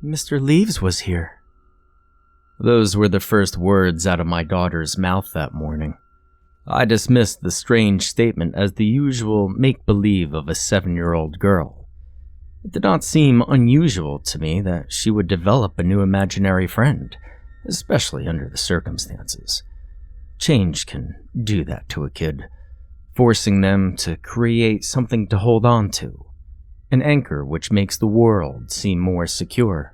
Mr. Leaves was here." Those were the first words out of my daughter's mouth that morning. I dismissed the strange statement as the usual make-believe of a 7-year-old girl. It did not seem unusual to me that she would develop a new imaginary friend, especially under the circumstances. Change can do that to a kid, forcing them to create something to hold on to, an anchor which makes the world seem more secure.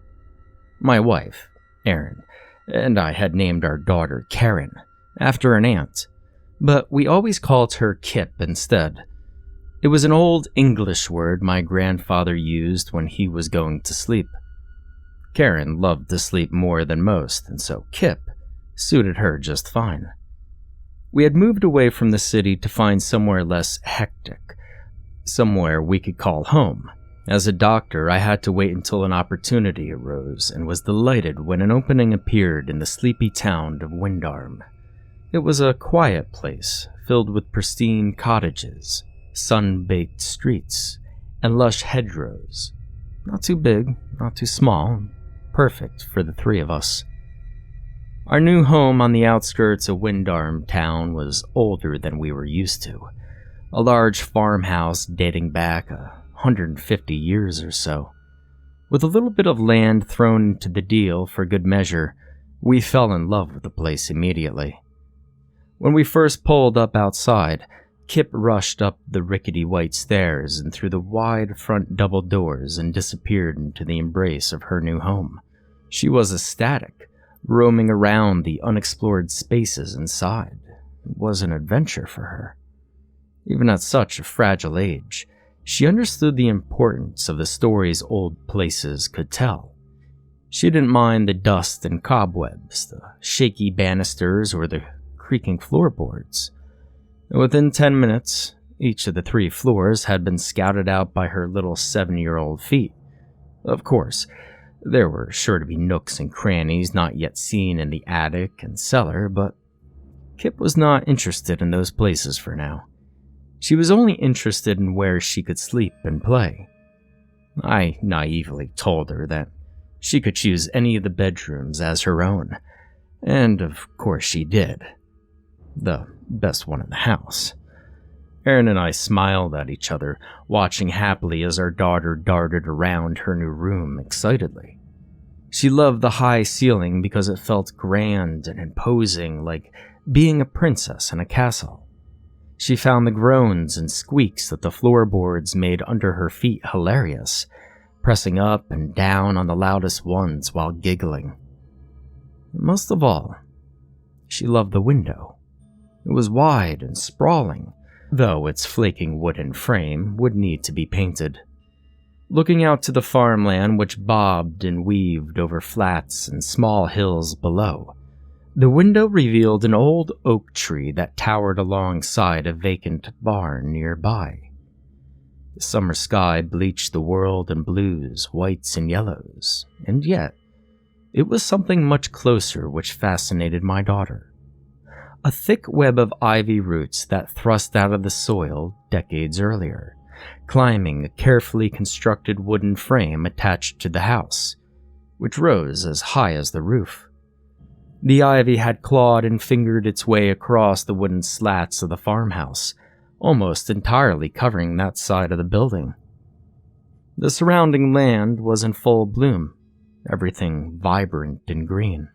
My wife, Erin, and I had named our daughter Karen, after an aunt, but we always called her Kip instead. It was an old English word my grandfather used when he was going to sleep. Karen loved to sleep more than most, and so Kip suited her just fine. We had moved away from the city to find somewhere less hectic, somewhere we could call home. As a doctor, I had to wait until an opportunity arose and was delighted when an opening appeared in the sleepy town of Windarm. It was a quiet place, filled with pristine cottages, sun-baked streets, and lush hedgerows. Not too big, not too small, perfect for the three of us. Our new home on the outskirts of Windarm town was older than we were used to, a large farmhouse dating back 150 years or so. With a little bit of land thrown into the deal for good measure, we fell in love with the place immediately. When we first pulled up outside, Kip rushed up the rickety white stairs and through the wide front double doors and disappeared into the embrace of her new home. She was ecstatic, roaming around the unexplored spaces inside. It was an adventure for her. Even at such a fragile age, she understood the importance of the stories old places could tell. She didn't mind the dust and cobwebs, the shaky banisters, or the creaking floorboards. Within 10 minutes, each of the 3 floors had been scouted out by her little 7-year-old feet. Of course, there were sure to be nooks and crannies not yet seen in the attic and cellar, but Kip was not interested in those places for now. She was only interested in where she could sleep and play. I naively told her that she could choose any of the bedrooms as her own, and of course she did. The best one in the house. Erin and I smiled at each other, watching happily as our daughter darted around her new room excitedly. She loved the high ceiling because it felt grand and imposing, like being a princess in a castle. She found the groans and squeaks that the floorboards made under her feet hilarious, pressing up and down on the loudest ones while giggling. Most of all, she loved the window. It was wide and sprawling, though its flaking wooden frame would need to be painted. Looking out to the farmland which bobbed and weaved over flats and small hills below, the window revealed an old oak tree that towered alongside a vacant barn nearby. The summer sky bleached the world in blues, whites, and yellows, and yet it was something much closer which fascinated my daughter. A thick web of ivy roots that thrust out of the soil decades earlier, climbing a carefully constructed wooden frame attached to the house, which rose as high as the roof. The ivy had clawed and fingered its way across the wooden slats of the farmhouse, almost entirely covering that side of the building. The surrounding land was in full bloom, everything vibrant and green.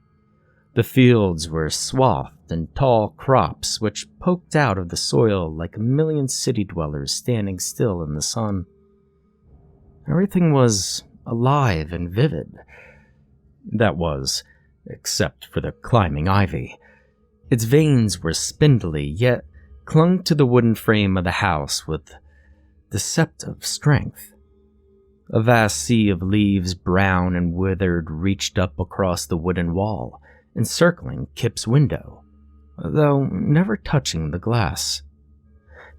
The fields were swathed in tall crops which poked out of the soil like a million city dwellers standing still in the sun. Everything was alive and vivid. That was, except for the climbing ivy. Its veins were spindly, yet clung to the wooden frame of the house with deceptive strength. A vast sea of leaves, brown and withered, reached up across the wooden wall, encircling Kip's window, though never touching the glass.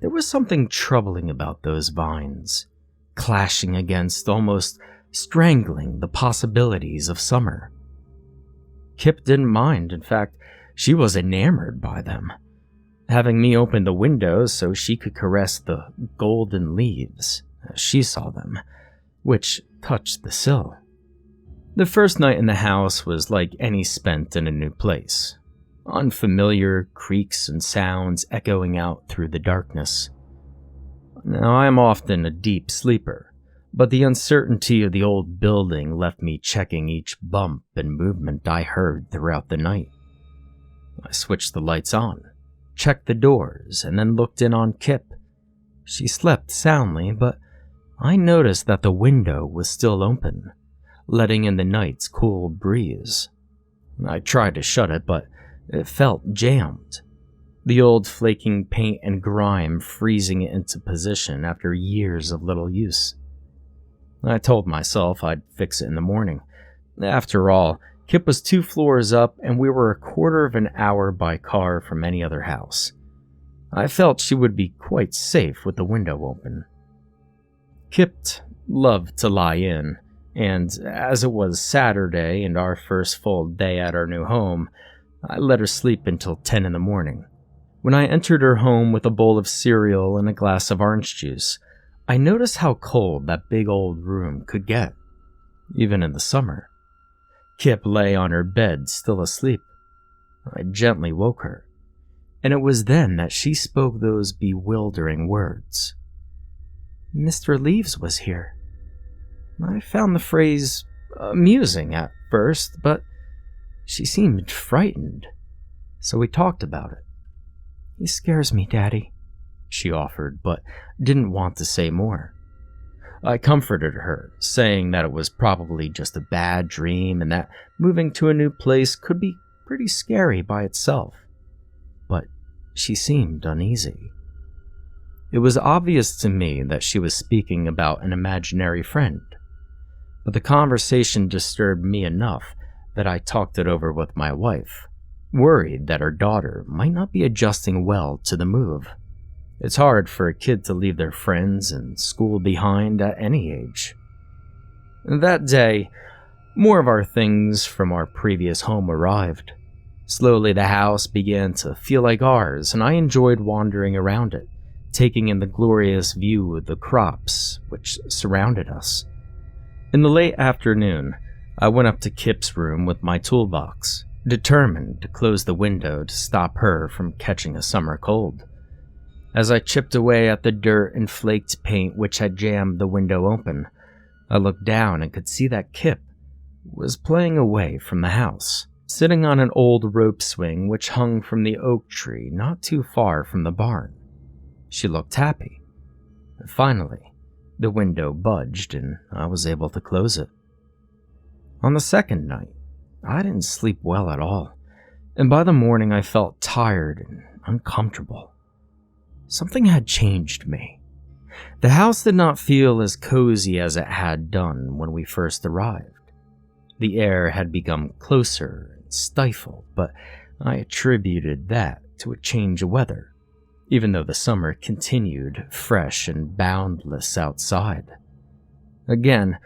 There was something troubling about those vines, clashing against, almost strangling the possibilities of summer. Kip didn't mind. In fact, she was enamored by them, having me open the windows so she could caress the golden leaves, as she saw them, which touched the sill. The first night in the house was like any spent in a new place. Unfamiliar creaks and sounds echoing out through the darkness. Now, I am often a deep sleeper, but the uncertainty of the old building left me checking each bump and movement I heard throughout the night. I switched the lights on, checked the doors, and then looked in on Kip. She slept soundly, but I noticed that the window was still open, letting in the night's cool breeze. I tried to shut it, but it felt jammed. The old flaking paint and grime freezing it into position after years of little use. I told myself I'd fix it in the morning. After all, Kip was 2 floors up and we were a quarter of an hour by car from any other house. I felt she would be quite safe with the window open. Kip loved to lie in, and as it was Saturday and our first full day at our new home, I let her sleep until 10 in the morning. When I entered her home with a bowl of cereal and a glass of orange juice, I noticed how cold that big old room could get, even in the summer. Kip lay on her bed, still asleep. I gently woke her, and it was then that she spoke those bewildering words. "Mr. Leaves was here." I found the phrase amusing at first, but she seemed frightened, so we talked about it. "He scares me, Daddy," she offered, but didn't want to say more. I comforted her, saying that it was probably just a bad dream and that moving to a new place could be pretty scary by itself. But she seemed uneasy. It was obvious to me that she was speaking about an imaginary friend, but the conversation disturbed me enough that I talked it over with my wife, worried that her daughter might not be adjusting well to the move. It's hard for a kid to leave their friends and school behind at any age. That day, more of our things from our previous home arrived. Slowly the house began to feel like ours, and I enjoyed wandering around it, taking in the glorious view of the crops which surrounded us. In the late afternoon, I went up to Kip's room with my toolbox, determined to close the window to stop her from catching a summer cold. As I chipped away at the dirt and flaked paint which had jammed the window open, I looked down and could see that Kip was playing away from the house, sitting on an old rope swing which hung from the oak tree not too far from the barn. She looked happy. Finally, the window budged and I was able to close it. On the second night, I didn't sleep well at all, and by the morning I felt tired and uncomfortable. Something had changed me. The house did not feel as cozy as it had done when we first arrived. The air had become closer and stifled, but I attributed that to a change of weather, even though the summer continued fresh and boundless outside. Again,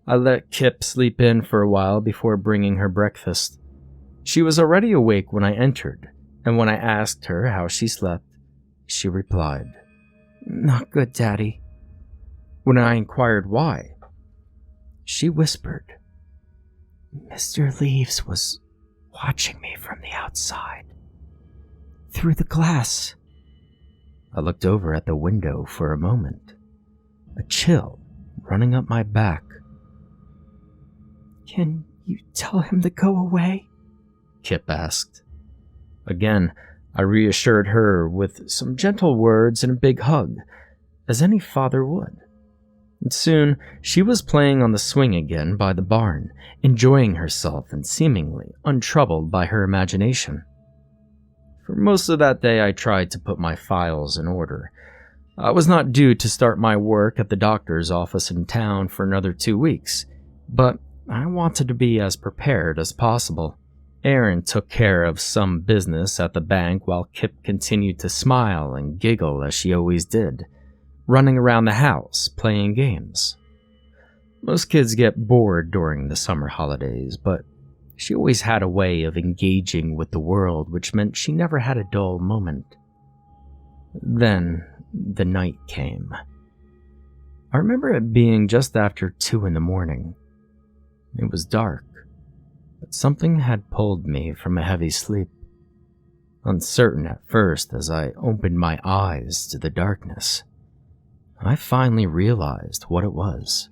I let Kip sleep in for a while before bringing her breakfast. She was already awake when I entered, and when I asked her how she slept, she replied, "Not good, Daddy." When I inquired why, she whispered, "Mr. Leaves was watching me from the outside, through the glass." I looked over at the window for a moment, a chill running up my back. "Can you tell him to go away?" Kip asked. Again, I reassured her with some gentle words and a big hug, as any father would. And soon, she was playing on the swing again by the barn, enjoying herself and seemingly untroubled by her imagination. For most of that day, I tried to put my files in order. I was not due to start my work at the doctor's office in town for another 2 weeks, but I wanted to be as prepared as possible. Erin took care of some business at the bank while Kip continued to smile and giggle as she always did, running around the house playing games. Most kids get bored during the summer holidays, but she always had a way of engaging with the world, which meant she never had a dull moment. Then the night came. I remember it being just after 2 in the morning. It was dark, but something had pulled me from a heavy sleep. Uncertain at first as I opened my eyes to the darkness, I finally realized what it was.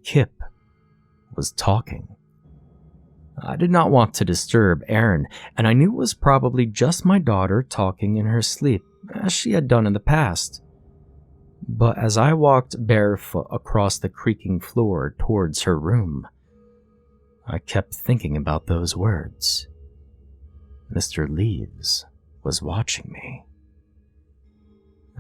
Kip was talking. I did not want to disturb Erin, and I knew it was probably just my daughter talking in her sleep, as she had done in the past. But as I walked barefoot across the creaking floor towards her room, I kept thinking about those words. Mr. Leaves was watching me.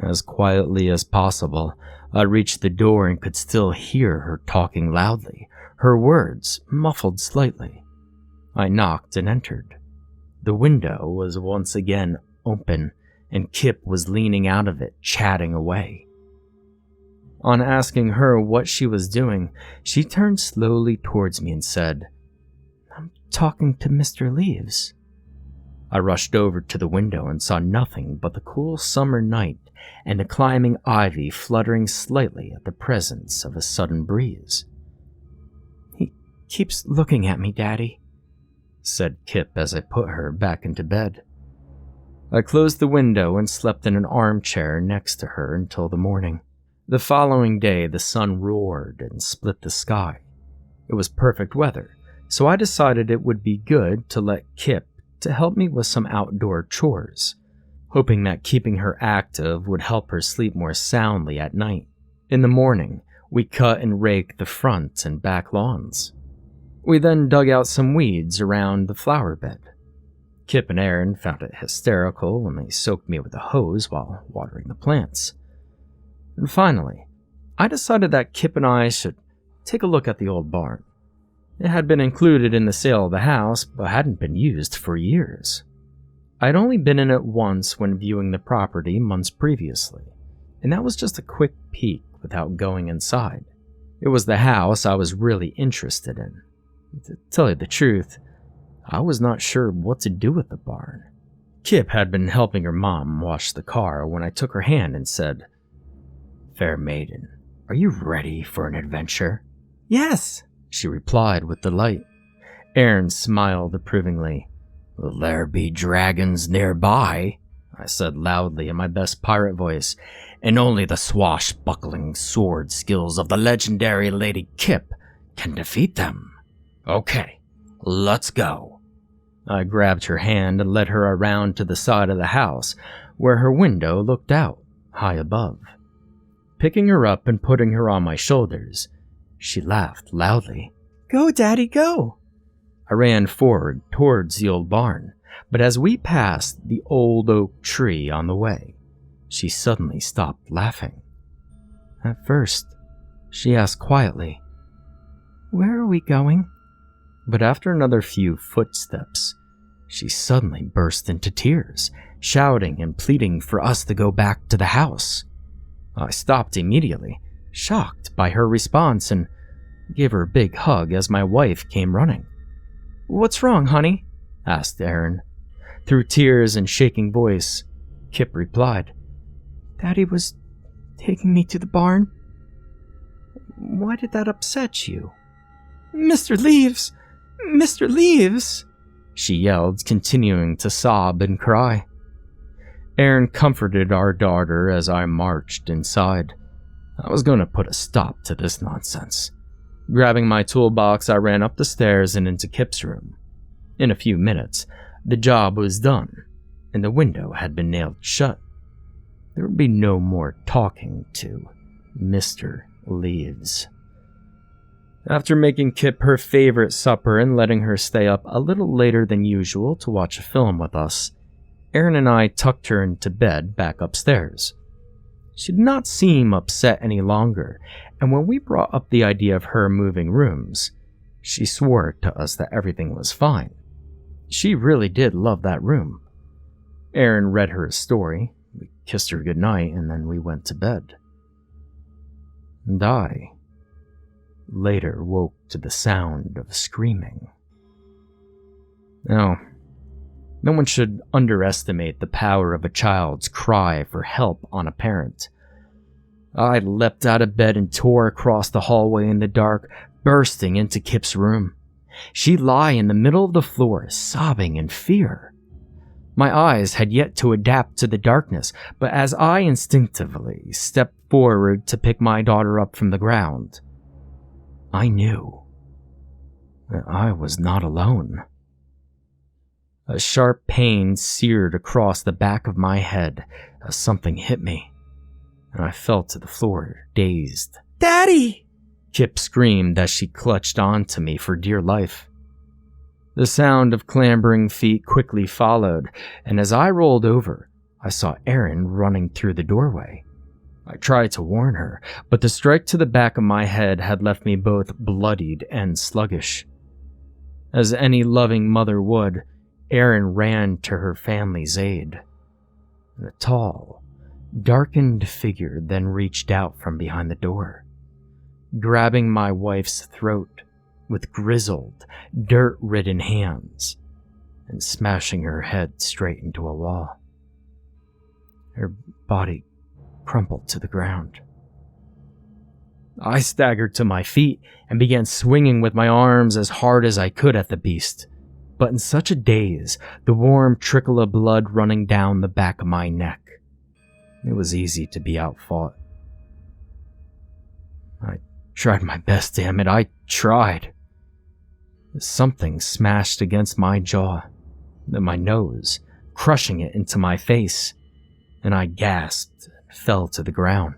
As quietly as possible, I reached the door and could still hear her talking loudly, her words muffled slightly. I knocked and entered. The window was once again open, and Kip was leaning out of it, chatting away. On asking her what she was doing, she turned slowly towards me and said, "I'm talking to Mr. Leaves." I rushed over to the window and saw nothing but the cool summer night and the climbing ivy fluttering slightly at the presence of a sudden breeze. "He keeps looking at me, Daddy," said Kip as I put her back into bed. I closed the window and slept in an armchair next to her until the morning. The following day, the sun roared and split the sky. It was perfect weather, so I decided it would be good to let Kip to help me with some outdoor chores, hoping that keeping her active would help her sleep more soundly at night. In the morning, we cut and raked the front and back lawns. We then dug out some weeds around the flower bed. Kip and Erin found it hysterical when they soaked me with a hose while watering the plants. And finally, I decided that Kip and I should take a look at the old barn. It had been included in the sale of the house, but hadn't been used for years. I'd only been in it once when viewing the property months previously, and that was just a quick peek without going inside. It was the house I was really interested in. To tell you the truth, I was not sure what to do with the barn. Kip had been helping her mom wash the car when I took her hand and said, "Fair maiden, are you ready for an adventure?" "Yes," she replied with delight. Erin smiled approvingly. "Will there be dragons nearby?" I said loudly in my best pirate voice, "and only the swashbuckling sword skills of the legendary Lady Kip can defeat them. Okay, let's go." I grabbed her hand and led her around to the side of the house, where her window looked out, high above. Picking her up and putting her on my shoulders, she laughed loudly. "Go, Daddy, go!" I ran forward towards the old barn, but as we passed the old oak tree on the way, she suddenly stopped laughing. At first, she asked quietly, "Where are we going?" But after another few footsteps, she suddenly burst into tears, shouting and pleading for us to go back to the house. I stopped immediately, shocked by her response, and gave her a big hug as my wife came running. "What's wrong, honey?" asked Erin. Through tears and shaking voice, Kip replied, "Daddy was taking me to the barn." "Why did that upset you?" "Mr. Leaves! Mr. Leaves!" she yelled, continuing to sob and cry. Erin comforted our daughter as I marched inside. I was going to put a stop to this nonsense. Grabbing my toolbox, I ran up the stairs and into Kip's room. In a few minutes, the job was done, and the window had been nailed shut. There would be no more talking to Mr. Leaves. After making Kip her favorite supper and letting her stay up a little later than usual to watch a film with us, Erin and I tucked her into bed back upstairs. She did not seem upset any longer, and when we brought up the idea of her moving rooms, she swore to us that everything was fine. She really did love that room. Erin read her a story, we kissed her goodnight, and then we went to bed. And I later woke to the sound of screaming. Now, no one should underestimate the power of a child's cry for help on a parent. I leapt out of bed and tore across the hallway in the dark, bursting into Kip's room. she'd lie in the middle of the floor, sobbing in fear. My eyes had yet to adapt to the darkness, but as I instinctively stepped forward to pick my daughter up from the ground, I knew that I was not alone. A sharp pain seared across the back of my head as something hit me, and I fell to the floor, dazed. "Daddy!" Kip screamed as she clutched onto me for dear life. The sound of clambering feet quickly followed, and as I rolled over, I saw Erin running through the doorway. I tried to warn her, but the strike to the back of my head had left me both bloodied and sluggish. As any loving mother would, Erin ran to her family's aid. The tall, darkened figure then reached out from behind the door, grabbing my wife's throat with grizzled, dirt-ridden hands and smashing her head straight into a wall. Her body crumpled to the ground. I staggered to my feet and began swinging with my arms as hard as I could at the beast, but in such a daze, the warm trickle of blood running down the back of my neck, it was easy to be outfought. I tried my best, damn it, I tried. Something smashed against my jaw, then my nose, crushing it into my face, and I gasped and fell to the ground.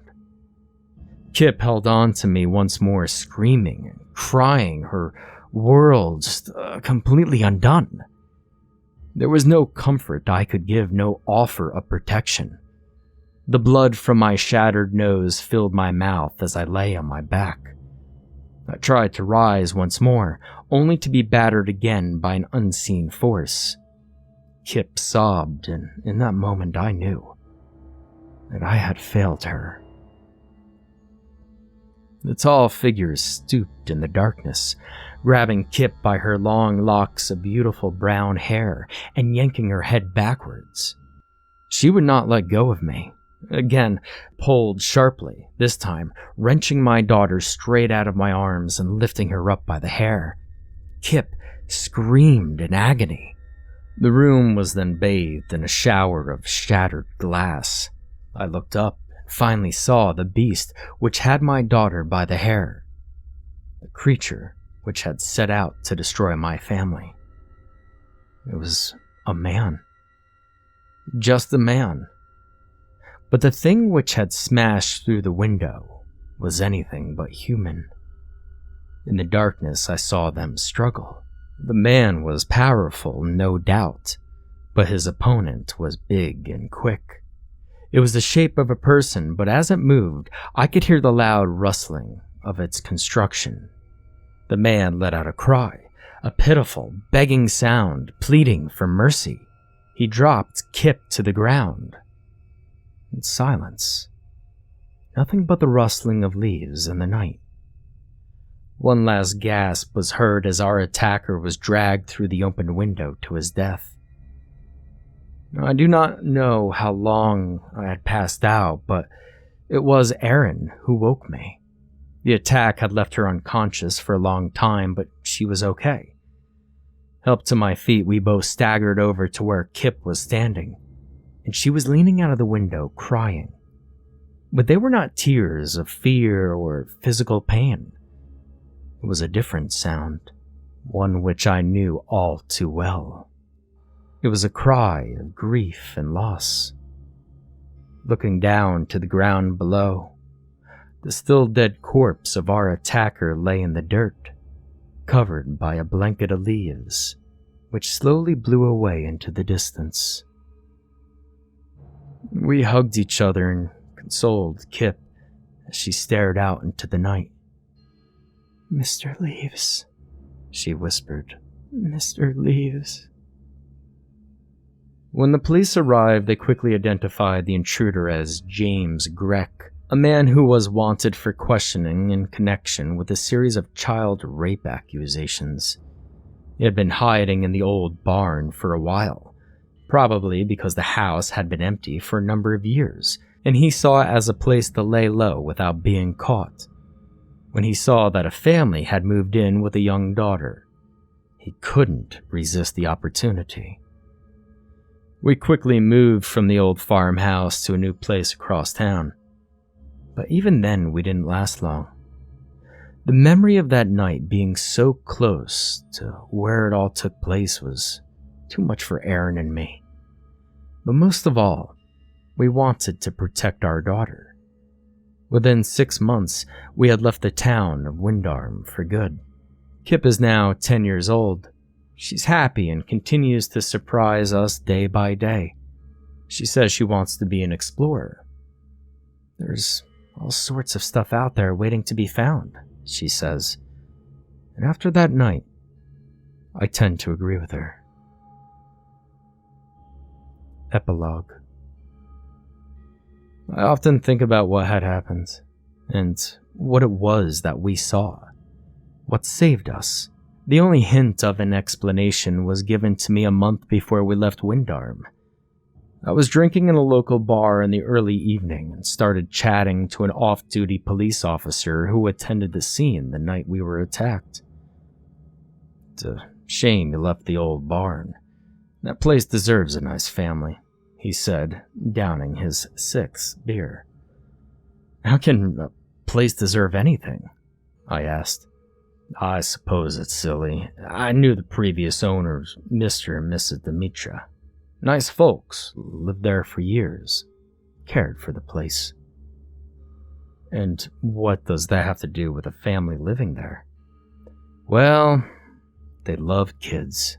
Kip held on to me once more, screaming and crying, her world just completely undone. There was no comfort I could give, no offer of protection. The blood from my shattered nose filled my mouth as I lay on my back. I tried to rise once more, only to be battered again by an unseen force. Kip sobbed, and in that moment I knew that I had failed her. The tall figure stooped in the darkness, grabbing Kip by her long locks of beautiful brown hair and yanking her head backwards. She would not let go of me. Again, pulled sharply, this time wrenching my daughter straight out of my arms and lifting her up by the hair. Kip screamed in agony. The room was then bathed in a shower of shattered glass. I looked up and finally saw the beast which had my daughter by the hair, the creature which had set out to destroy my family. It was a man. Just a man. But the thing which had smashed through the window was anything but human. In the darkness, I saw them struggle. The man was powerful, no doubt, but his opponent was big and quick. It was the shape of a person, but as it moved, I could hear the loud rustling of its construction. The man let out a cry, a pitiful, begging sound, pleading for mercy. He dropped Kip to the ground. In silence. Nothing but the rustling of leaves in the night. One last gasp was heard as our attacker was dragged through the open window to his death. I do not know how long I had passed out, but it was Erin who woke me. The attack had left her unconscious for a long time, but she was okay. Helped to my feet, we both staggered over to where Kip was standing, and she was leaning out of the window crying. But they were not tears of fear or physical pain. It was a different sound, one which I knew all too well. It was a cry of grief and loss. Looking down to the ground below, the still dead corpse of our attacker lay in the dirt, covered by a blanket of leaves, which slowly blew away into the distance. We hugged each other and consoled Kip as she stared out into the night. "Mr. Leaves," she whispered. "Mr. Leaves." When the police arrived, they quickly identified the intruder as James Greck, a man who was wanted for questioning in connection with a series of child rape accusations. He had been hiding in the old barn for a while, probably because the house had been empty for a number of years, and he saw it as a place to lay low without being caught. When he saw that a family had moved in with a young daughter, He couldn't resist the opportunity. We quickly moved from the old farmhouse to a new place across town. But even then, we didn't last long. The memory of that night being so close to where it all took place was too much for Aaron and me. But most of all, we wanted to protect our daughter. Within 6 months, we had left the town of Windarm for good. Kip is now 10 years old. She's happy and continues to surprise us day by day. She says she wants to be an explorer. There's all sorts of stuff out there waiting to be found, she says. And after that night, I tend to agree with her. Epilogue. I often think about what had happened, and what it was that we saw. What saved us. The only hint of an explanation was given to me a month before we left Windarm. I was drinking in a local bar in the early evening and started chatting to an off-duty police officer who attended the scene the night we were attacked. It's a shame you left the old barn. That place deserves a nice family, he said, downing his 6th beer. How can a place deserve anything? I asked. I suppose it's silly. I knew the previous owners, Mr. and Mrs. Dimitra. Nice folks, lived there for years, cared for the place. And what does that have to do with a family living there? Well, they loved kids.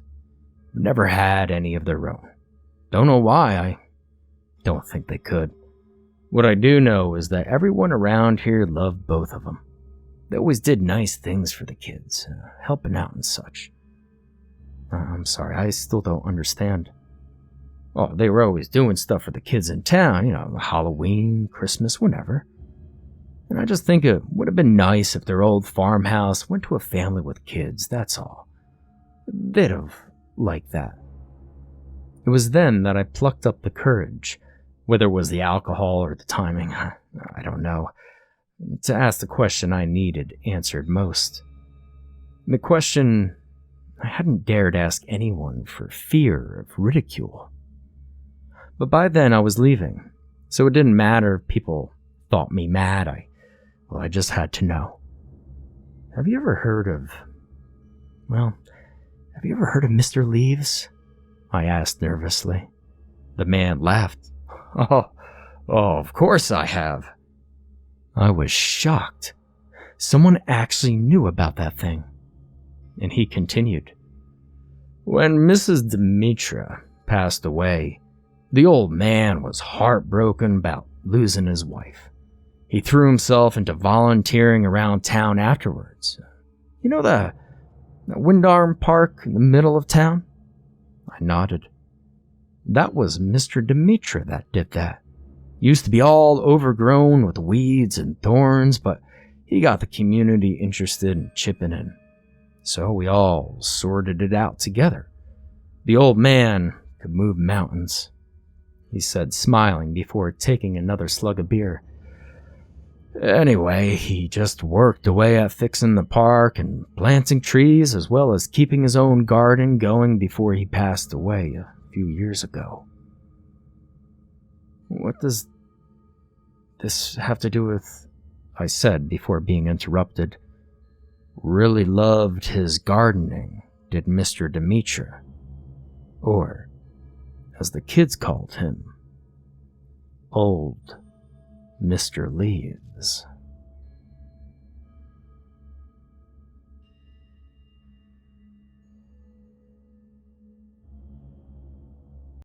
Never had any of their own. Don't know why, I don't think they could. What I do know is that everyone around here loved both of them. They always did nice things for the kids, helping out and such. I'm sorry, I still don't understand. Oh, they were always doing stuff for the kids in town, Halloween, Christmas, whenever. And I just think it would have been nice if their old farmhouse went to a family with kids, that's all. They'd have liked that. It was then that I plucked up the courage, whether it was the alcohol or the timing, I don't know, to ask the question I needed answered most. The question I hadn't dared ask anyone for fear of ridicule. But by then I was leaving, so it didn't matter if people thought me mad. I just had to know. Have you ever heard of Mr. Leaves? I asked nervously. The man laughed. Oh, of course I have. I was shocked. Someone actually knew about that thing. And he continued. When Mrs. Dimitra passed away, the old man was heartbroken about losing his wife. He threw himself into volunteering around town afterwards. You know the Windarm Park in the middle of town? I nodded. That was Mr. Dimitra that did that. Used to be all overgrown with weeds and thorns, but he got the community interested in chipping in. So we all sorted it out together. The old man could move mountains, he said, smiling before taking another slug of beer. Anyway, he just worked away at fixing the park and planting trees, as well as keeping his own garden going before he passed away a few years ago. What does this have to do with, I said before being interrupted. Really loved his gardening, did Mr. Dimitra. Or, as the kids called him, Old Mr. Leaves.